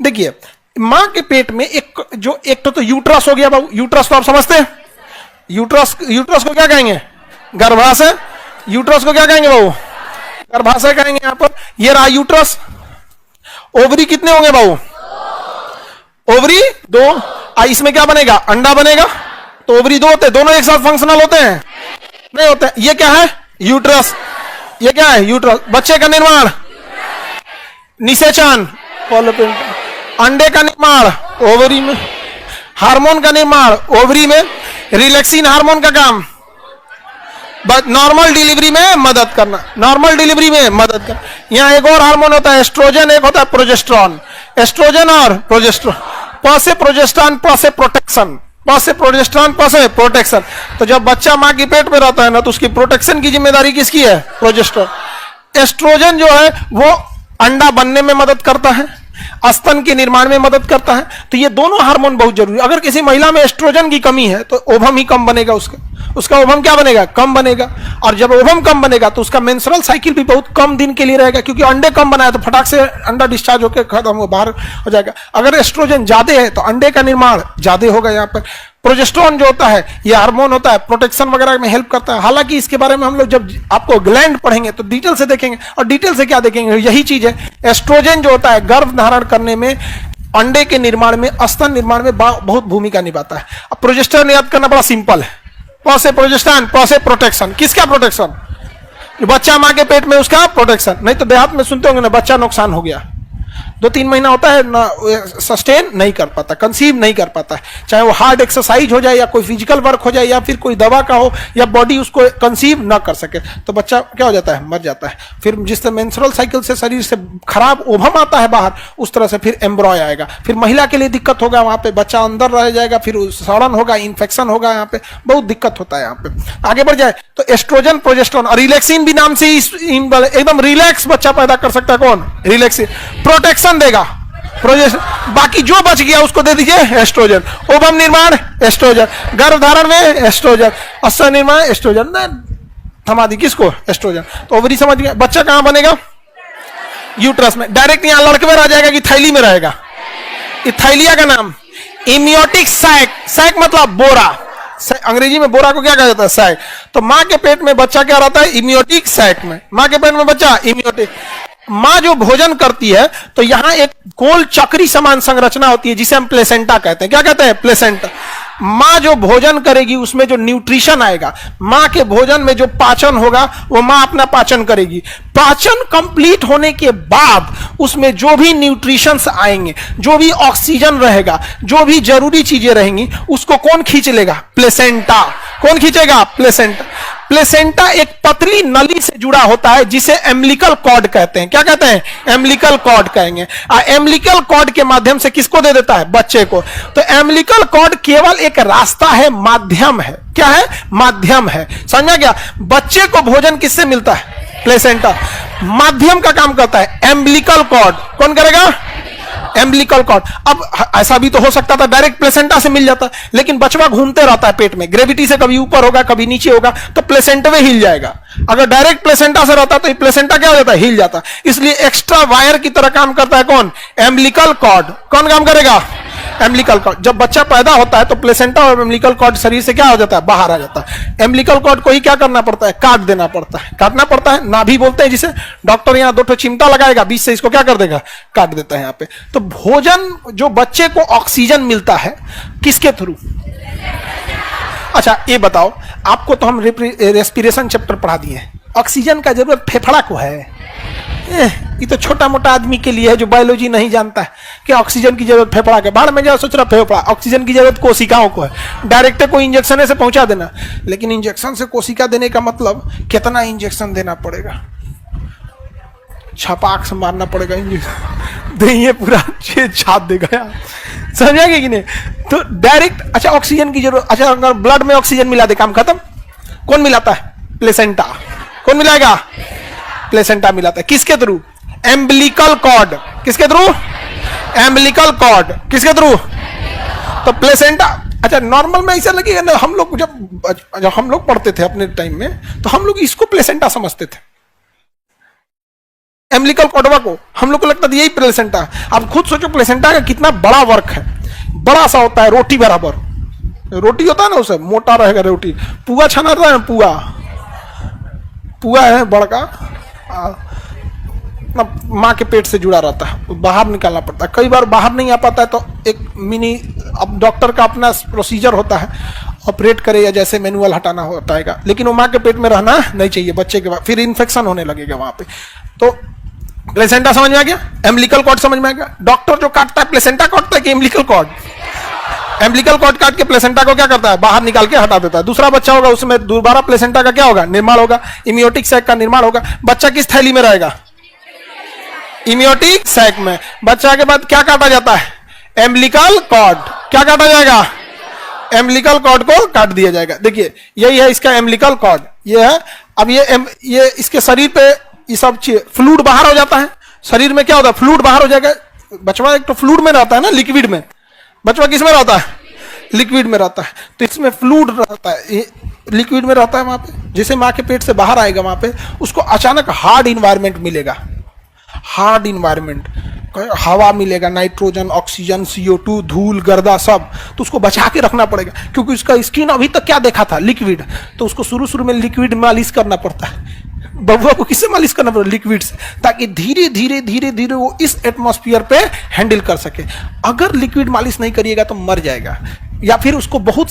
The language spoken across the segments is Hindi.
देखिए मां के पेट में एक तो यूट्रस हो गया बाबू, यूट्रस तो आप समझते हैं, यूट्रस को क्या कहेंगे? गर्भाशय। यूट्रस को क्या कहेंगे बाबू? गर्भाशय कहेंगे यहां पर। ये रहा यूट्रस। ओवरी कितने होंगे बाबू? ओवरी 2। इसमें क्या बनेगा? अंडा बनेगा। तो ओवरी 2 होते हैं, दोनों एक साथ फंक्शनल होते हैं? नहीं होते हैं। ये क्या है? यूट्रस। ये क्या है? यूट्रस। बच्चे का निर्माण निषेचन, अंडे का निर्माण ओवरी में, हार्मोन का निर्माण ओवरी में, रिलैक्सिन हार्मोन का काम नॉर्मल डिलीवरी में मदद करना, नॉर्मल डिलीवरी में मदद करना। यहां एक और हार्मोन होता है एस्ट्रोजन, एक होता है प्रोजेस्टेरॉन। एस्ट्रोजन और प्रोजेस्टेरॉन, प से प्रोजेस्टेरॉन, प से प्रोटेक्शन, प से प्रोजेस्टेरॉन, प से प्रोटेक्शन। तो जब बच्चा मां के पेट में रहता है ना, तो उसकी प्रोटेक्शन की जिम्मेदारी किसकी है? प्रोजेस्टेरॉन। एस्ट्रोजन जो है वो अंडा बनने में मदद करता है, स्तन के निर्माण में मदद करता है। तो ये दोनों हार्मोन बहुत जरूरी है। अगर किसी महिला में एस्ट्रोजन की कमी है तो ओवम ही कम बनेगा, उसका ओवम क्या बनेगा? कम बनेगा। और जब ओवम कम बनेगा तो उसका मेंस्ट्रुअल साइकिल भी बहुत कम दिन के लिए रहेगा, क्योंकि अंडे कम बनाया तो फटाक से अंडा डिस्चार्ज होकर खत्म हो, बाहर हो जाएगा। अगर एस्ट्रोजन ज्यादा है तो अंडे का निर्माण ज्यादा होगा। यहाँ पर प्रोजेस्टेरॉन जो होता है ये हार्मोन होता है, प्रोटेक्शन वगैरह में हेल्प करता है। हालांकि इसके बारे में हम लोग जब आपको ग्लैंड पढ़ेंगे तो डिटेल से देखेंगे। और डिटेल से क्या देखेंगे? यही चीज है, एस्ट्रोजन जो होता है गर्भ धारण करने में, अंडे के निर्माण में, स्तन निर्माण में बहुत भूमिका निभाता है। अब प्रोजेस्टेरॉन याद करना बड़ा सिंपल है। प से प्रोजेस्टेरॉन, प से प्रोटेक्शन। किसका प्रोटेक्शन? बच्चा मां के पेट में उसका प्रोटेक्शन। नहीं तो देहात में सुनते होंगे ना, बच्चा नुकसान हो गया, 2-3 महीना होता है ना, सस्टेन नहीं कर पाता, कंसीव नहीं कर पाता है। चाहे वो हार्ड एक्सरसाइज हो जाए या कोई फिजिकल वर्क हो जाए या फिर कोई दवा का हो, या बॉडी उसको कंसीव ना कर सके, तो बच्चा क्या हो जाता है? मर जाता है। फिर जिस तरह मेंस्ट्रुअल साइकिल से शरीर से खराब ओवम आता है बाहर, उस तरह से फिर एम्ब्रॉय आएगा। फिर महिला के लिए दिक्कत होगा, वहां पे बच्चा अंदर रह जाएगा, फिर सड़न होगा, इन्फेक्शन होगा, यहाँ पे बहुत दिक्कत होता है। यहाँ पे आगे बढ़ जाए तो एस्ट्रोजन, प्रोजेस्टेरॉन और रिलैक्सिन भी नाम से एकदम रिलैक्स बच्चा पैदा कर सकता है। कौन? रिलैक्सिन। प्रोटेक्शन देगा, बाकी जो बच गया उसको दे दीजिए एस्ट्रोजन। ओवम निर्माण एस्ट्रोजन, गर्भधारण में एस्ट्रोजन, स्तन निर्माण एस्ट्रोजन, थमा दी किसको? एस्ट्रोजन। तो ओवरी समझ गया। बच्चा कहां बनेगा? यूट्रस में। डायरेक्ट यहां लड़के में रह जाएगा कि थैली में रहेगा? थैलिया का नाम इम्योटिक सैक। सैक मतलब बोरा। अंग्रेजी में बोरा को क्या कहा जाता है? सैक। तो मां के पेट में बच्चा क्या रहता है? इम्योटिक सैक में। मां के पेट में बच्चा इम्योटिक। मां जो भोजन करती है तो यहां एक गोल चक्री समान संरचना होती है जिसे हम प्लेसेंटा कहते हैं। क्या कहते हैं? प्लेसेंटा। मां जो भोजन करेगी उसमें जो न्यूट्रिशन आएगा, मां के भोजन में जो पाचन होगा वो मां अपना पाचन करेगी। पाचन कंप्लीट होने के बाद उसमें जो भी न्यूट्रिशंस आएंगे, जो भी ऑक्सीजन रहेगा, जो भी जरूरी चीजें रहेंगी, उसको कौन खींच लेगा? प्लेसेंटा। कौन खींचेगा? प्लेसेंटा। प्लेसेंटा एक पतली नली से जुड़ा होता है जिसे एम्बिलिकल कॉर्ड कहते हैं। क्या कहते हैं? एम्बिलिकल कॉर्ड कहेंगे। एम्बिलिकल कॉर्ड के माध्यम से किसको दे देता है? बच्चे को। तो एम्बिलिकल कॉर्ड केवल एक रास्ता है, माध्यम है। क्या है? माध्यम है। समझा गया? बच्चे को भोजन किससे मिलता है? प्लेसेंटा। माध्यम का काम करता है एम्बिलिकल कॉर्ड। कौन करेगा? Umbilical cord. अब ऐसा भी तो हो सकता था डायरेक्ट प्लेसेंटा से मिल जाता, लेकिन बचवा घूमते रहता है पेट में, ग्रेविटी से कभी ऊपर होगा कभी नीचे होगा, तो प्लेसेंटा में हिल जाएगा। अगर डायरेक्ट प्लेसेंटा से रहता तो प्लेसेंटा क्या हो जाता है? हिल जाता। इसलिए एक्स्ट्रा वायर की तरह काम करता है कौन? Umbilical cord. कौन काम करेगा? Umbilical cord. जब बच्चा पैदा होता है तो प्लेसेंटा और एम्बिलिकल कॉर्ड शरीर से क्या हो जाता है? बाहर आ जाता है। एम्बिलिकल कॉर्ड को ही क्या करना पड़ता है? काट देना पड़ता है। काटना पड़ता है, नाभि बोलते हैं जिसे। डॉक्टर यहाँ 2 चिमटा लगाएगा, बीच से इसको क्या कर देगा? काट देता है यहाँ पे। तो भोजन जो बच्चे को ऑक्सीजन मिलता है किसके थ्रू? अच्छा ये बताओ, आपको तो हम रेस्पिरेशन चैप्टर पढ़ा दिए, ऑक्सीजन का जरूरत फेफड़ा को है? ये तो छोटा मोटा आदमी के लिए है जो बायोलॉजी नहीं जानता है कि ऑक्सीजन की जरूरत फेफड़ा के। बाहर में जाओ सोच रहा फेफड़ा, ऑक्सीजन की जरूरत कोशिकाओं को है। डायरेक्ट कोई इंजेक्शन से पहुंचा देना, लेकिन इंजेक्शन से कोशिका देने का मतलब कितना इंजेक्शन देना पड़ेगा? छपाक से मारना पड़ेगा इंजेक्शन, दही पूरा छाप देगा यार। समझेंगे कि नहीं? तो डायरेक्ट अच्छा ऑक्सीजन की जरूरत, अच्छा अगर ब्लड में ऑक्सीजन मिला दे काम खत्म। कौन मिलाता है? प्लेसेंटा। कौन मिलाएगा? प्लेसेंटा मिलाता है। किसके थ्रू? Umbilical cord. किसके थ्रू? Umbilical cord. किसके थ्रू? तो प्लेसेंटा। अच्छा नॉर्मल में ऐसा लगेगा ना, हम लोग जब हम लोग पढ़ते थे अपने टाइम में तो हम लोग इसको प्लेसेंटा समझते थे। एम्बिलिकल कॉर्डवा को हम लोग को लगता है यही प्लेसेंटा है। आप खुद सोचो प्लेसेंटा का कितना बड़ा वर्क है, बड़ा सा होता है, रोटी बराबर रोटी होता है ना, उसे मोटा रहेगा रोटी, पुआ छाना रहता है, पुआ है बड़का, माँ के पेट से जुड़ा रहता है, बाहर निकालना पड़ता है। कई बार बाहर नहीं आ पाता है तो एक मिनी, अब डॉक्टर का अपना प्रोसीजर होता है, ऑपरेट करे या जैसे मैनुअल हटाना होता है, लेकिन वो माँ के पेट में रहना नहीं चाहिए बच्चे के बाद, फिर इन्फेक्शन होने लगेगा वहां पे। तो प्लेसेंटा समझ में आ गया, एम्बिलिकल कॉर्ड समझ में आ गया। डॉक्टर जो काटता है प्लेसेंटा काटता है कि एम्बिलिकल कॉर्ड? एम्बिलिकल कॉर्ड काट के प्लेसेंटा को क्या करता है, बाहर निकाल के हटा देता है। दूसरा बच्चा होगा उसमें दोबारा प्लेसेंटा का क्या होगा, निर्माण होगा, इमियोटिक सैक का निर्माण होगा। बच्चा किस थैली में रहेगा, इमियोटिक सैक में। बच्चा के बाद क्या काटा जाता है, एम्बिलिकल कॉर्ड। क्या काटा जाएगा, एम्बिलिकल कॉर्ड को काट दिया जाएगा। देखिए यही है इसका एम्बिलिकल कॉर्ड, ये है। अब ये इसके शरीर पे ये सब चीज फ्लूइड बाहर हो जाता है। शरीर में क्या होता है, फ्लूइड बाहर हो जाएगा। बचवा एक तो फ्लूइड में रहता है ना, लिक्विड में। बचवा किस में रहता है, लिक्विड में रहता है। तो इसमें फ्लूइड रहता है, ये लिक्विड में रहता है वहां पे। जैसे माँ के पेट से बाहर आएगा वहां पे उसको अचानक हार्ड इन्वायरमेंट मिलेगा, हार्ड इन्वायरमेंट, हवा मिलेगा, नाइट्रोजन, ऑक्सीजन, CO2, धूल, गर्दा सब। तो उसको बचा के रखना पड़ेगा क्योंकि उसका स्किन अभी तक क्या देखा था, लिक्विड। तो उसको शुरू में लिक्विड मालिश करना पड़ता है। बबुआ को किससे मालिश करना पड़ेगा, लिक्विड से, ताकि धीरे धीरे वो इस एटमॉस्फेयर पे हैंडल कर सके। अगर लिक्विड मालिश नहीं करिएगा तो मर जाएगा, या फिर उसको बहुत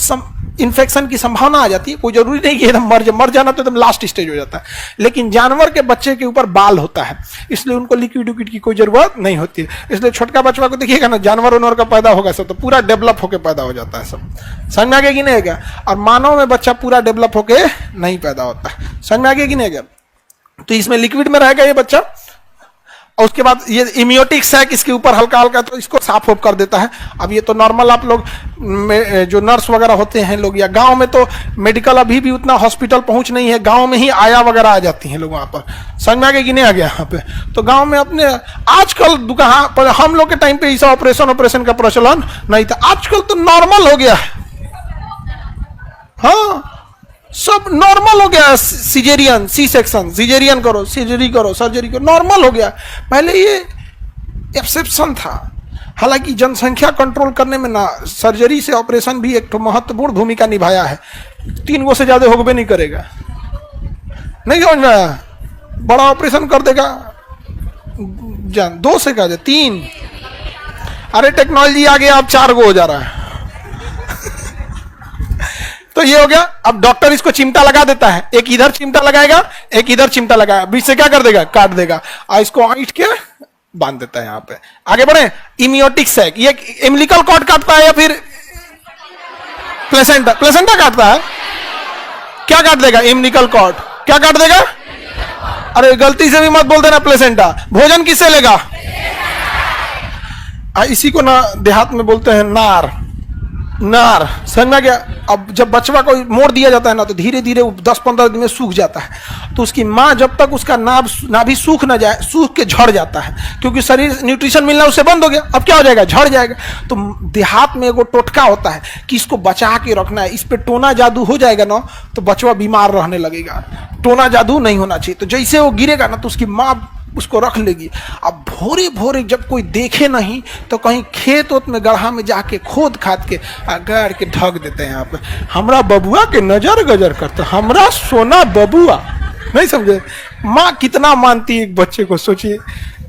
इन्फेक्शन की संभावना आ जाती है। कोई जरूरी नहीं कि एकदम मर जाना तो एकदम लास्ट स्टेज हो जाता है। लेकिन जानवर के बच्चे के ऊपर बाल होता है, इसलिए उनको लिक्विड विक्विड की कोई जरूरत नहीं होती है। इसलिए छोटका बच्चा को देखिएगा ना, जानवर उनवर का पैदा होगा सब तो पूरा डेवलप होकर पैदा हो जाता है सब। समझ में आ गया कि नहीं आएगा? और मानव में बच्चा पूरा डेवलप होकर नहीं पैदा होता है। समझ में आ गया कि नहीं आएगा? तो इसमें लिक्विड में रहेगा ये बच्चा, और उसके बाद ये इम्यूनिटिक सैक इसके ऊपर हल्का हल्का तो इसको साफ ऑफ कर देता है। अब ये तो नॉर्मल आप लोग जो नर्स वगैरह होते हैं लोग, या गांव में तो मेडिकल अभी भी उतना हॉस्पिटल पहुंच नहीं है, गांव में ही आया वगैरह आ जाती हैं लोग वहां पर। समझ में आ गया कि नहीं आ गया? यहाँ पे तो गांव में अपने आजकल दुकान पर, हम लोग के टाइम पे ऐसा ऑपरेशन का प्रचलन नहीं था, आजकल तो नॉर्मल हो गया है। हाँ, सब नॉर्मल हो गया। सिजेरियन, सी सेक्शन, सिजेरियन करो, सर्जरी करो, सर्जरी करो, नॉर्मल हो गया। पहले ये एक्सेप्शन था। हालांकि जनसंख्या कंट्रोल करने में ना सर्जरी से ऑपरेशन भी एक तो महत्वपूर्ण भूमिका निभाया है। 3 गो से ज्यादा होगबे नहीं करेगा, नहीं समझ में आया? बड़ा ऑपरेशन कर देगा, 2 से क्या 3। अरे टेक्नोलॉजी आ गया, अब 4 गो हो जा रहा है। तो ये हो गया। अब डॉक्टर इसको चिमटा लगा देता है, एक इधर चिमटा लगाएगा, एक इधर चिमटा लगाएगा, बीच से क्या कर देगा, काट देगा, और इसको ऐंठ के बांध देता है। यहाँ पे आगे बढ़े। इम्यूनिटिक सैक, ये एम्बिलिकल कॉर्ड काटता है या फिर प्लेसेंटा? प्लेसेंटा काटता है। क्या काट देगा, एम्बिलिकल कॉर्ड। क्या काट देगा? अरे गलती से भी मत बोल देना प्लेसेंटा। भोजन किससे लेगा? इसी को ना देहात में बोलते हैं नार, नार। समझ में आ गया? अब जब बचवा को मोड़ दिया जाता है ना तो धीरे धीरे 10-15 दिन में सूख जाता है। तो उसकी माँ जब तक उसका नाभि सूख ना जाए, सूख के झड़ जाता है, क्योंकि शरीर न्यूट्रिशन मिलना उससे बंद हो गया। अब क्या हो जाएगा, झड़ जाएगा। तो देहात में एगो टोटका होता है कि इसको बचा के रखना है। इस पे टोना जादू हो जाएगा ना तो बचवा बीमार रहने लगेगा। टोना जादू नहीं होना चाहिए। तो जैसे वो गिरेगा ना तो उसकी माँ उसको रख लेगी। अब भोरे भोरे जब कोई देखे नहीं तो कहीं खेत ओत में गड्ढा में जाके खोद खाद के गाड़ के ढक देते हैं। यहाँ पे हमरा बबुआ के नजर गजर करते, हमरा सोना बबुआ। नहीं समझे? माँ कितना मानती है एक बच्चे को, सोचिए।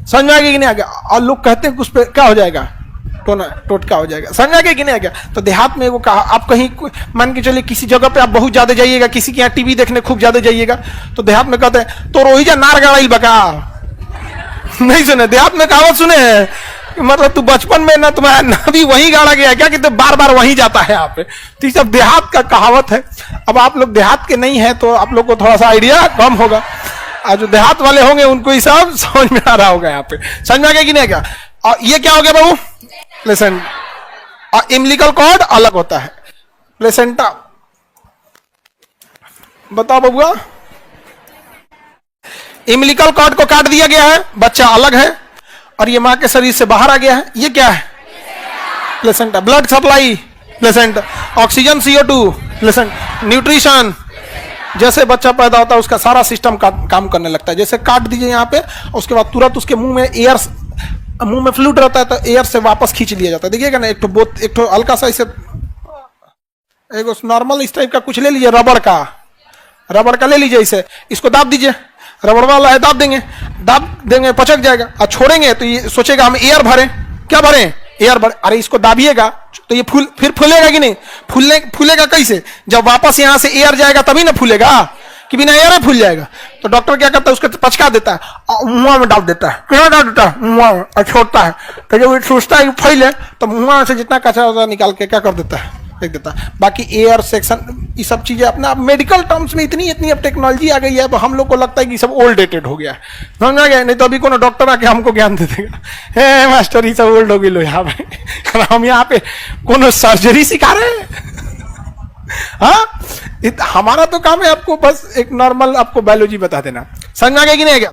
समझ में आ गया कि नहीं आ गया? और लोग कहते हैं कि उस पर क्या हो जाएगा, टोटका हो जाएगा। समझ आ गया कि नहीं आ गया? तो देहात में वो कहा, आप कहीं मान के चलिए किसी जगह पे आप बहुत ज्यादा जाइएगा, किसी के यहाँ टीवी देखने खूब ज्यादा जाइएगा, तो देहात में कहते हैं तो रोही जा नार गड़ाई बका। नहीं सुने? देहात में कहावत सुने हैं, मतलब तू बचपन में ना तुम्हारा नाभि वहीं गाड़ा गया क्या कि तो बार बार वहीं जाता है यहाँ पे। तो ये सब देहात का कहावत है। अब आप लोग देहात के नहीं है तो आप लोग को थोड़ा सा आइडिया कम होगा, और जो देहात वाले होंगे उनको ही सब समझ में आ रहा होगा। यहाँ पे समझ में आ गया कि नहीं क्या? और ये क्या हो गया बाबू, प्लेसेंटा। और इम्बिलिकल कॉर्ड अलग होता है, प्लेसेंटा। बताओ बबुआ, इम्बिलिकल कॉर्ड को काट दिया गया है, बच्चा अलग है, और ये मां के शरीर से बाहर आ गया है। ये क्या है, placenta. Blood supply, placenta. Oxygen, CO2, placenta. Nutrition, जैसे बच्चा पैदा होता है उसका सारा सिस्टम काम करने लगता है। जैसे काट दीजिए यहाँ पे, उसके बाद तुरंत उसके मुंह में एयर, मुंह में फ्लूइड रहता है तो एयर से वापस खींच लिया जाता है। देखिएगा ना, एक तो हल्का सा इसे एक नॉर्मल इस टाइप का कुछ ले लीजिए, रबड़ का ले लीजिए, इसे इसको दाब दीजिए, रबड़ वाला है, दाब देंगे पचक जाएगा। और छोड़ेंगे तो ये सोचेगा हम एयर भरें, क्या भरें, एयर भरे। अरे इसको दाबिएगा तो ये फिर फूलेगा कि नहीं, फूलेगा कैसे, जब वापस यहां से एयर जाएगा तभी ना फूलेगा, कि बिना एयर फूल जाएगा। तो डॉक्टर क्या करता है, उसको पचका देता है और मुंह में डाल देता है, क्या डाल देता है, मुंह में, और छोड़ता है। तो जब सोचता है फैले तो मुंह से जितना कचरा होता है निकाल के क्या कर देता है, फेंक देता है। बाकी एयर सेक्शन ये सब चीजें अपना मेडिकल टर्म्स में इतनी अब टेक्नोलॉजी आ गई है, तो हम लोग को लगता है कि सब ओल्ड डेटेड हो गया है, समझा गया। नहीं तो अभी कोनो डॉक्टर आके हमको ज्ञान दे देगा, हे मास्टर ये सब ओल्ड हो गई लो यहाँ पे, हम यहाँ पे कोनो सर्जरी सिखा रहे हैं। हाँ, हमारा तो काम है आपको बस एक नॉर्मल आपको बायोलॉजी बता देना, समझ आ गया कि नहीं आ गया।